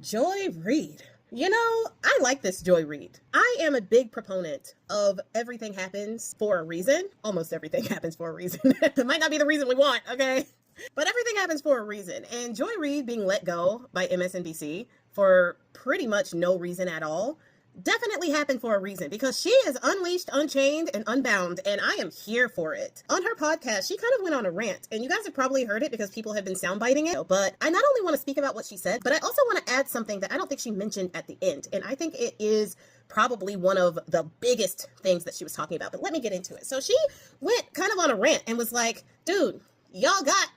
Joy Reid. You know, I like this Joy Reid. I am a big proponent of everything happens for a reason. Almost everything happens for a reason. It might not be the reason we want, okay? But everything happens for a reason. And Joy Reid being let go by MSNBC for pretty much no reason at all definitely happened for a reason, because she is unleashed, unchained, and unbound, and I am here for it. On her podcast, she kind of went on a rant, and you guys have probably heard it because people have been soundbiting it, but I not only want to speak about what she said, but I also want to add something that I don't think she mentioned at the end, and I think it is probably one of the biggest things that she was talking about, but let me get into it. So she went kind of on a rant and was like, dude, y'all got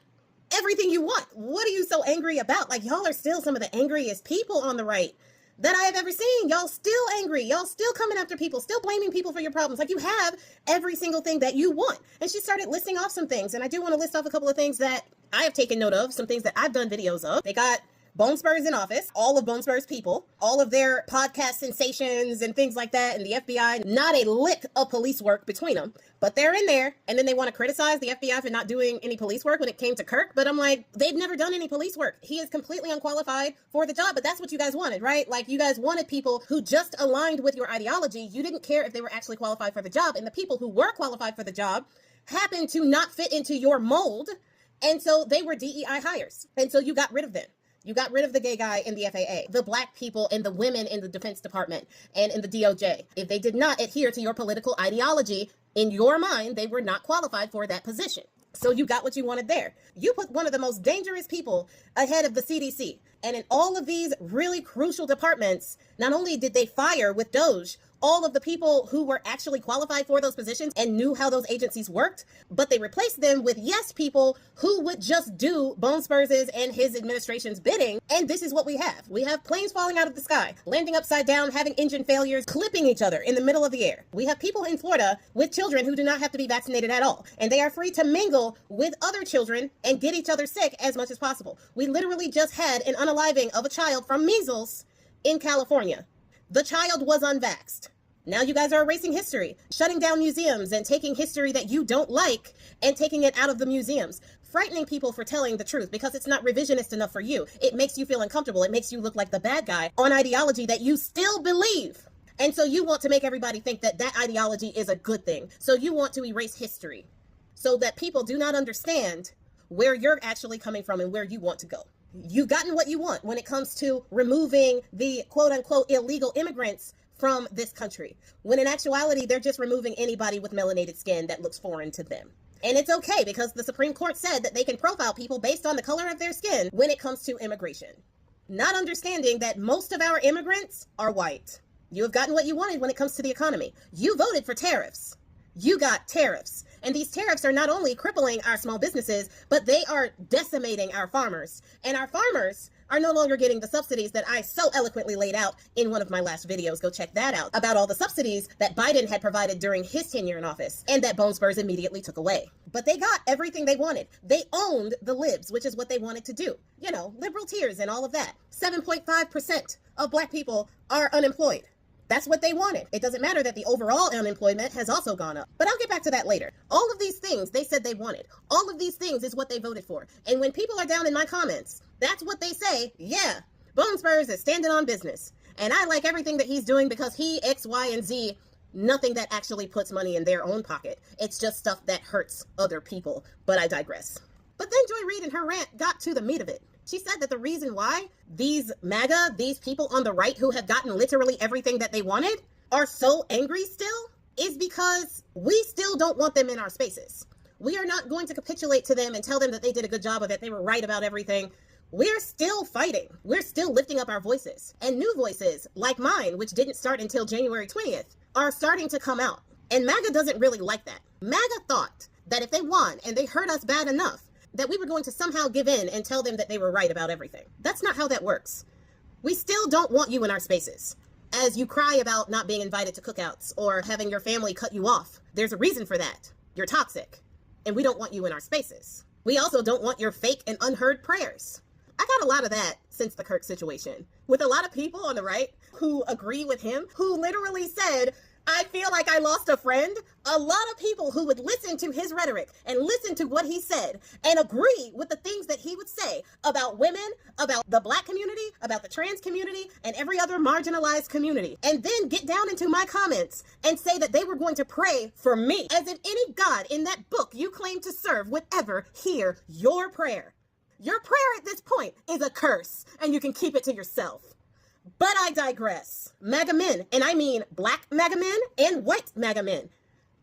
everything you want. What are you so angry about? Like, y'all are still some of the angriest people on the right that I have ever seen. Y'all still angry. Y'all still coming after people, still blaming people for your problems. Like, you have every single thing that you want. And she started listing off some things. And I do want to list off a couple of things that I have taken note of, some things that I've done videos of. They got Bone Spurs in office, all of Bone Spurs people, all of their podcast sensations and things like that, and the FBI, not a lick of police work between them, but they're in there. And then they want to criticize the FBI for not doing any police work when it came to Kirk. But I'm like, they've never done any police work. He is completely unqualified for the job, but that's what you guys wanted, right? Like, you guys wanted people who just aligned with your ideology. You didn't care if they were actually qualified for the job. And the people who were qualified for the job happened to not fit into your mold. And so they were DEI hires. And so you got rid of them. You got rid of the gay guy in the FAA, the black people and the women in the Defense Department and in the DOJ. If they did not adhere to your political ideology, in your mind, they were not qualified for that position. So you got what you wanted there. You put one of the most dangerous people ahead of the CDC. And in all of these really crucial departments, not only did they fire with Doge all of the people who were actually qualified for those positions and knew how those agencies worked, but they replaced them with yes people who would just do Bone Spurs' and his administration's bidding. And this is what we have. We have planes falling out of the sky, landing upside down, having engine failures, clipping each other in the middle of the air. We have people in Florida with children who do not have to be vaccinated at all, and they are free to mingle with other children and get each other sick as much as possible. We literally just had an unaliving of a child from measles in California. The child was unvaxxed. Now you guys are erasing history, shutting down museums and taking history that you don't like and taking it out of the museums, frightening people for telling the truth because it's not revisionist enough for you. It makes you feel uncomfortable. It makes you look like the bad guy on ideology that you still believe. And so you want to make everybody think that that ideology is a good thing. So you want to erase history so that people do not understand where you're actually coming from and where you want to go. You've gotten what you want when it comes to removing the quote unquote illegal immigrants from this country, when in actuality, they're just removing anybody with melanated skin that looks foreign to them. And it's okay because the Supreme Court said that they can profile people based on the color of their skin when it comes to immigration. Not understanding that most of our immigrants are white. You have gotten what you wanted when it comes to the economy. You voted for tariffs. You got tariffs. And these tariffs are not only crippling our small businesses, but they are decimating our farmers. And our farmers are no longer getting the subsidies that I so eloquently laid out in one of my last videos. Go check that out, about all the subsidies that Biden had provided during his tenure in office and that Bone Spurs immediately took away. But they got everything they wanted. They owned the libs, which is what they wanted to do. You know, liberal tears and all of that. 7.5% of black people are unemployed. That's what they wanted. It doesn't matter that the overall unemployment has also gone up. But I'll get back to that later. All of these things they said they wanted. All of these things is what they voted for. And when people are down in my comments, that's what they say. Yeah, Bone Spurs is standing on business. And I like everything that he's doing because he X, Y, and Z, nothing that actually puts money in their own pocket. It's just stuff that hurts other people. But I digress. But then Joy Reid in her rant got to the meat of it. She said that the reason why these MAGA, these people on the right who have gotten literally everything that they wanted, are so angry still is because we still don't want them in our spaces. We are not going to capitulate to them and tell them that they did a good job or that they were right about everything. We're still fighting. We're still lifting up our voices. And new voices like mine, which didn't start until January 20th, are starting to come out. And MAGA doesn't really like that. MAGA thought that if they won and they hurt us bad enough, that we were going to somehow give in and tell them that they were right about everything. That's not how that works. We still don't want you in our spaces. As you cry about not being invited to cookouts or having your family cut you off, there's a reason for that. You're toxic, and we don't want you in our spaces. We also don't want your fake and unheard prayers. I got a lot of that since the Kirk situation, with a lot of people on the right who agree with him, who literally said, I feel like I lost a friend. A lot of people who would listen to his rhetoric and listen to what he said and agree with the things that he would say about women, about the Black community, about the trans community, and every other marginalized community, and then get down into my comments and say that they were going to pray for me, as if any God in that book you claim to serve would ever hear your prayer. Your prayer at this point is a curse, and you can keep it to yourself. But I digress. MAGA men, and I mean Black MAGA men and white MAGA men,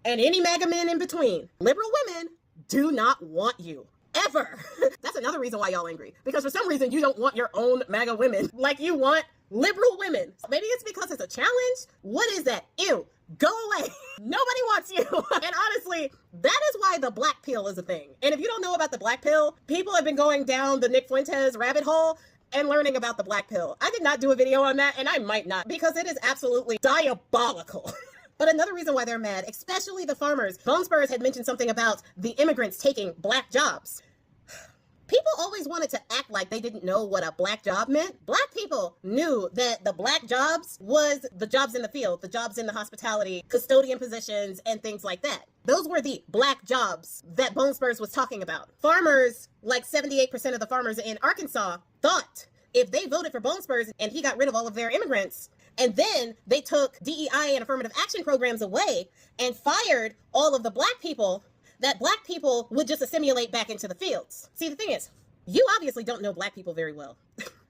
and any MAGA men in between. Liberal women do not want you. Ever. That's another reason why y'all angry. Because for some reason you don't want your own MAGA women like you want liberal women. Maybe it's because it's a challenge. What is that? Ew. Go away. Nobody wants you. And honestly, that is why the black pill is a thing. And if you don't know about the black pill, people have been going down the Nick Fuentes rabbit hole and learning about the black pill. I did not do a video on that, and I might not, because it is absolutely diabolical. But another reason why they're mad, especially the farmers, Bone Spurs had mentioned something about the immigrants taking black jobs. People always wanted to act like they didn't know what a black job meant. Black people knew that the black jobs was the jobs in the field, the jobs in the hospitality, custodian positions, and things like that. Those were the black jobs that Bone Spurs was talking about. Farmers, like 78% of the farmers in Arkansas, thought if they voted for Bone Spurs and he got rid of all of their immigrants, and then they took DEI and affirmative action programs away and fired all of the black people, that black people would just assimilate back into the fields. See, the thing is, you obviously don't know black people very well.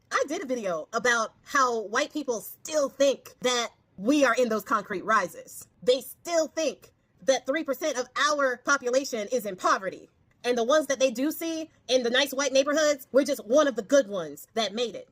I did a video about how white people still think that we are in those concrete rises. They still think that 3% of our population is in poverty. And the ones that they do see in the nice white neighborhoods, we're just one of the good ones that made it.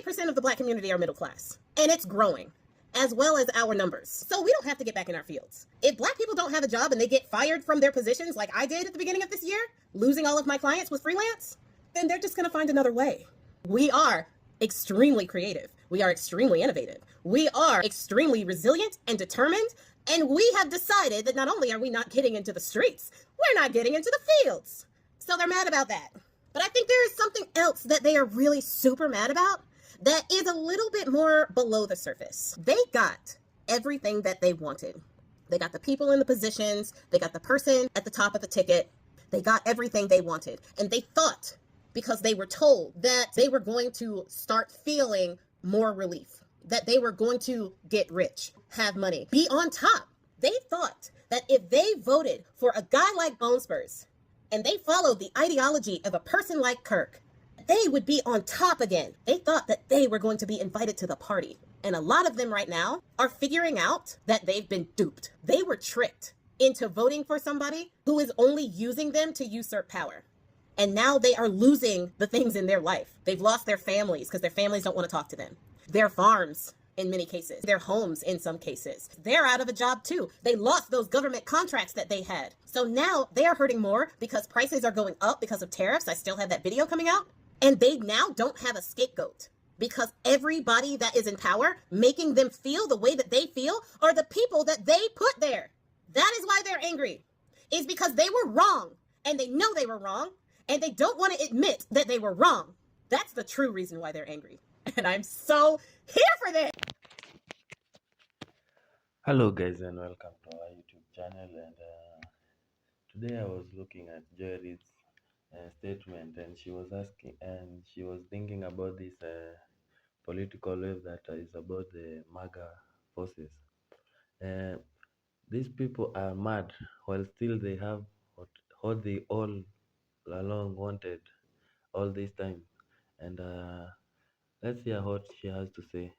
48% of the black community are middle class, and it's growing, as well as our numbers. So we don't have to get back in our fields. If black people don't have a job and they get fired from their positions like I did at the beginning of this year, losing all of my clients with freelance, then they're just gonna find another way. We are extremely creative. We are extremely innovative. We are extremely resilient and determined. And we have decided that not only are we not getting into the streets, we're not getting into the fields. So they're mad about that. But I think there is something else that they are really super mad about that is a little bit more below the surface. They got everything that they wanted. They got the people in the positions. They got the person at the top of the ticket. They got everything they wanted. And they thought, because they were told that they were going to start feeling more relief, that they were going to get rich, have money, be on top. They thought that if they voted for a guy like Bone Spurs and they followed the ideology of a person like Kirk, they would be on top again. They thought that they were going to be invited to the party. And a lot of them right now are figuring out that they've been duped. They were tricked into voting for somebody who is only using them to usurp power. And now they are losing the things in their life. They've lost their families because their families don't want to talk to them. Their farms, in many cases, their homes in some cases. They're out of a job too. They lost those government contracts that they had. So now they are hurting more because prices are going up because of tariffs. I still have that video coming out. And they now don't have a scapegoat because everybody that is in power, making them feel the way that they feel, are the people that they put there. That is why they're angry. It's because they were wrong and they know they were wrong and they don't want to admit that they were wrong. That's the true reason why they're angry. And I'm so here for this. Hello guys and welcome to our YouTube channel, and today I was looking at Jerry's statement, and she was thinking about this political wave that is about the MAGA forces. These people are mad while still they have what they all along wanted all this time, and let's hear what she has to say.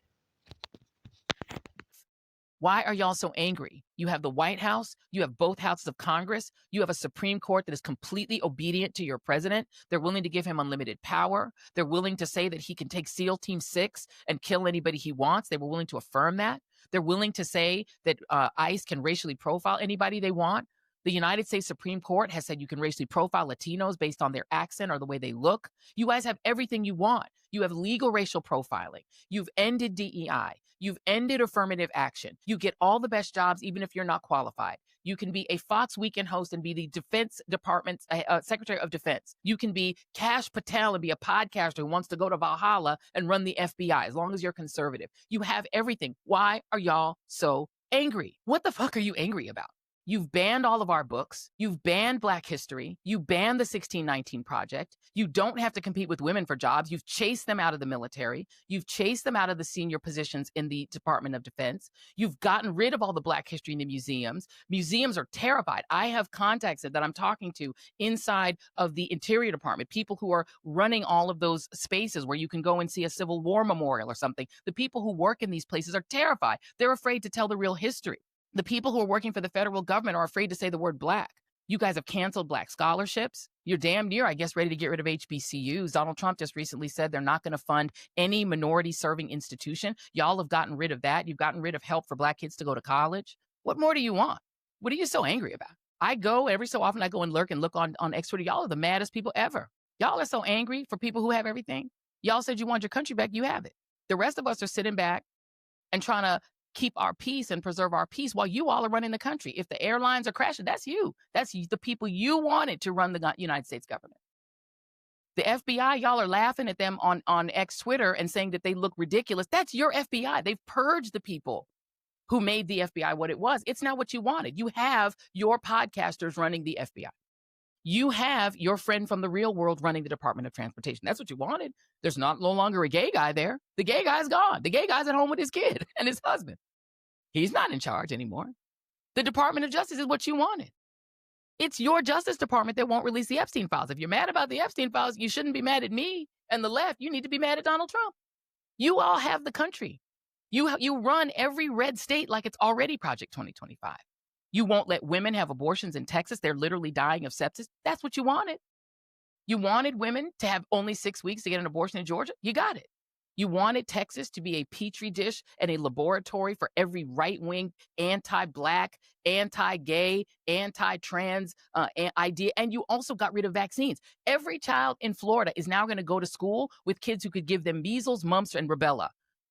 Why are y'all so angry? You have the White House, you have both houses of Congress, you have a Supreme Court that is completely obedient to your president. They're willing to give him unlimited power. They're willing to say that he can take SEAL Team 6 and kill anybody he wants. They were willing to affirm that. They're willing to say that ICE can racially profile anybody they want. The United States Supreme Court has said you can racially profile Latinos based on their accent or the way they look. You guys have everything you want. You have legal racial profiling. You've ended DEI. You've ended affirmative action. You get all the best jobs, even if you're not qualified. You can be a Fox Weekend host and be the Defense Department's Secretary of Defense. You can be Kash Patel and be a podcaster who wants to go to Valhalla and run the FBI, as long as you're conservative. You have everything. Why are y'all so Angry. What the fuck are you angry about? You've banned all of our books. You've banned Black history. You banned the 1619 Project. You don't have to compete with women for jobs. You've chased them out of the military. You've chased them out of the senior positions in the Department of Defense. You've gotten rid of all the Black history in the museums. Museums are terrified. I have contacts that I'm talking to inside of the Interior Department, people who are running all of those spaces where you can go and see a Civil War memorial or something. The people who work in these places are terrified. They're afraid to tell the real history. The people who are working for the federal government are afraid to say the word Black. You guys have canceled Black scholarships. You're damn near, I guess, ready to get rid of HBCUs. Donald Trump just recently said they're not going to fund any minority serving institution. Y'all have gotten rid of that. You've gotten rid of help for Black kids to go to college. What more do you want? What are you so angry about? I go every so often, I go and lurk and look on X Twitter. Y'all are the maddest people ever. Y'all are so angry for people who have everything. Y'all said you want your country back. You have it. The rest of us are sitting back and trying to keep our peace and preserve our peace while you all are running the country. If the airlines are crashing, that's you. That's the people you wanted to run the United States government. The FBI, y'all are laughing at them on X Twitter and saying that they look ridiculous. That's your FBI. They've purged the people who made the FBI what it was. It's not what you wanted. You have your podcasters running the FBI. You have your friend from the real world running the Department of Transportation. That's what you wanted. There's no longer a gay guy there. The gay guy's gone. The gay guy's at home with his kid and his husband. He's not in charge anymore. The Department of Justice is what you wanted. It's your Justice Department that won't release the Epstein files. If you're mad about the Epstein files, you shouldn't be mad at me and the left. You need to be mad at Donald Trump. You all have the country. You run every red state like it's already Project 2025. You won't let women have abortions in Texas. They're literally dying of sepsis. That's what you wanted. You wanted women to have only 6 weeks to get an abortion in Georgia. You got it. You wanted Texas to be a petri dish and a laboratory for every right-wing, anti-Black, anti-gay, anti-trans idea. And you also got rid of vaccines. Every child in Florida is now going to go to school with kids who could give them measles, mumps, and rubella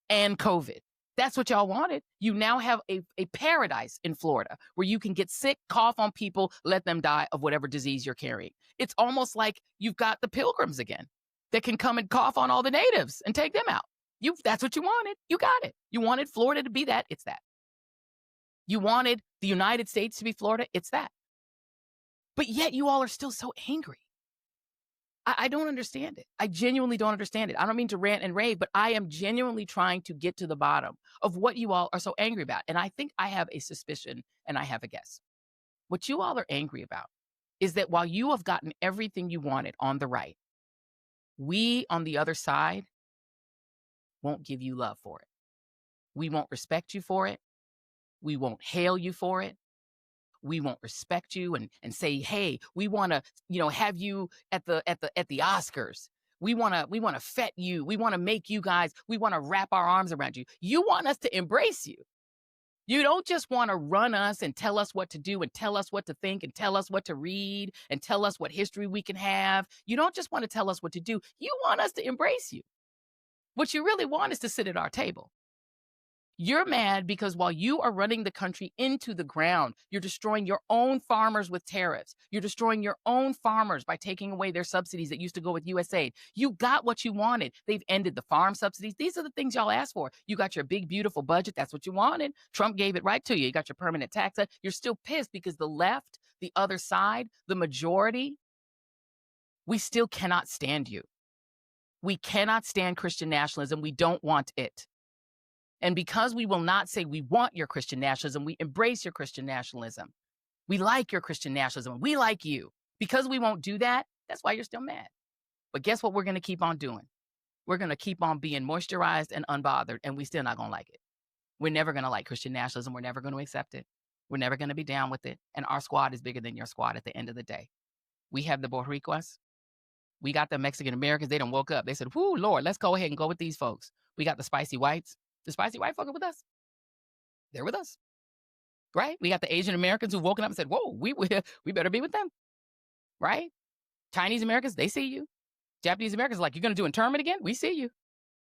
and COVID. That's what y'all wanted. You now have a paradise in Florida where you can get sick, cough on people, let them die of whatever disease you're carrying. It's almost like you've got the pilgrims again that can come and cough on all the natives and take them out. That's what you wanted. You got it. You wanted Florida to be that. It's that. You wanted the United States to be Florida. It's that. But yet you all are still so angry. I don't understand it. I genuinely don't understand it. I don't mean to rant and rave, but I am genuinely trying to get to the bottom of what you all are so angry about. And I think I have a suspicion and I have a guess. What you all are angry about is that while you have gotten everything you wanted on the right, we on the other side won't give you love for it. We won't respect you for it. We won't hail you for it. We won't respect you and say, hey, we want to, have you at the Oscars. We want to fet you. We want to make you guys, we want to wrap our arms around you. You want us to embrace you. You don't just want to run us and tell us what to do and tell us what to think and tell us what to read and tell us what history we can have. You don't just want to tell us what to do. You want us to embrace you. What you really want is to sit at our table. You're mad because while you are running the country into the ground, you're destroying your own farmers with tariffs. You're destroying your own farmers by taking away their subsidies that used to go with USAID. You got what you wanted. They've ended the farm subsidies. These are the things y'all asked for. You got your big, beautiful budget. That's what you wanted. Trump gave it right to you. You got your permanent tax cut. You're still pissed because the left, the other side, the majority, we still cannot stand you. We cannot stand Christian nationalism. We don't want it. And because we will not say we want your Christian nationalism, we embrace your Christian nationalism. We like your Christian nationalism. We like you. Because we won't do that, that's why you're still mad. But guess what we're going to keep on doing? We're going to keep on being moisturized and unbothered, and we still not going to like it. We're never going to like Christian nationalism. We're never going to accept it. We're never going to be down with it. And our squad is bigger than your squad at the end of the day. We have the Boricuas. We got the Mexican Americans. They done woke up. They said, whoo, Lord, let's go ahead and go with these folks. We got the spicy whites. The spicy white folk are with us. They're with us, right? We got the Asian Americans who've woken up and said, whoa, we better be with them, right? Chinese Americans, they see you. Japanese Americans are like, you're going to do internment again? We see you.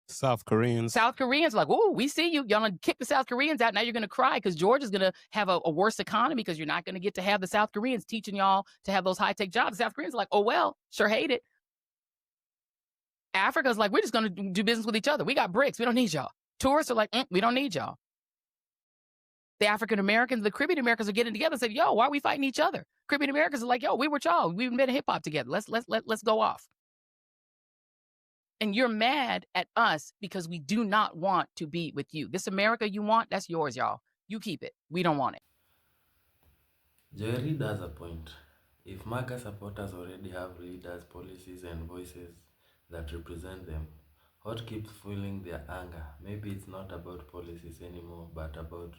South Koreans are like, whoa, we see you. Y'all gonna kick the South Koreans out. Now you're going to cry because Georgia's going to have a worse economy because you're not going to get to have the South Koreans teaching y'all to have those high-tech jobs. The South Koreans are like, oh, well, sure hate it. Africa's like, we're just going to do business with each other. We got BRICS. We don't need y'all. Tourists are like, we don't need y'all. The African Americans, the Caribbean Americans are getting together and said, yo, why are we fighting each other? Caribbean Americans are like, yo, we were y'all. We've been hip hop together. Let's go off. And you're mad at us because we do not want to be with you. This America you want, that's yours, y'all. You keep it. We don't want it. Jerry does a point. If MAGA supporters already have leaders, policies, and voices that represent them, what keeps fueling their anger? Maybe it's not about policies anymore, but about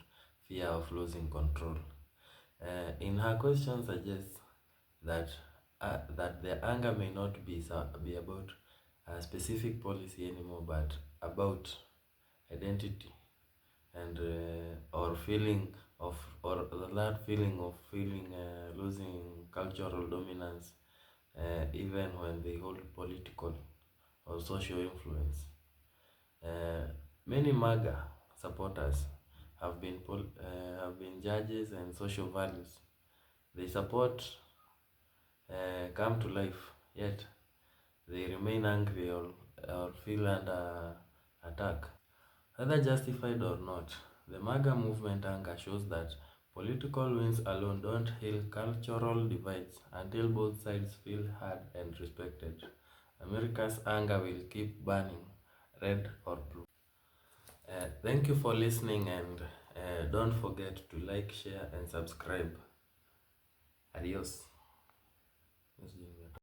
fear of losing control. In her question suggests that their anger may not be about a specific policy anymore, but about identity and or feeling of or that feeling of losing cultural dominance, even when they hold political or social influence. Uh, Many MAGA supporters have been judges and social values. They support come to life, yet they remain angry or feel under attack. Whether justified or not, the MAGA movement anger shows that political wins alone don't heal cultural divides until both sides feel heard and respected. America's anger will keep burning, red or blue. Thank you for listening, and don't forget to like, share, and subscribe. Adios.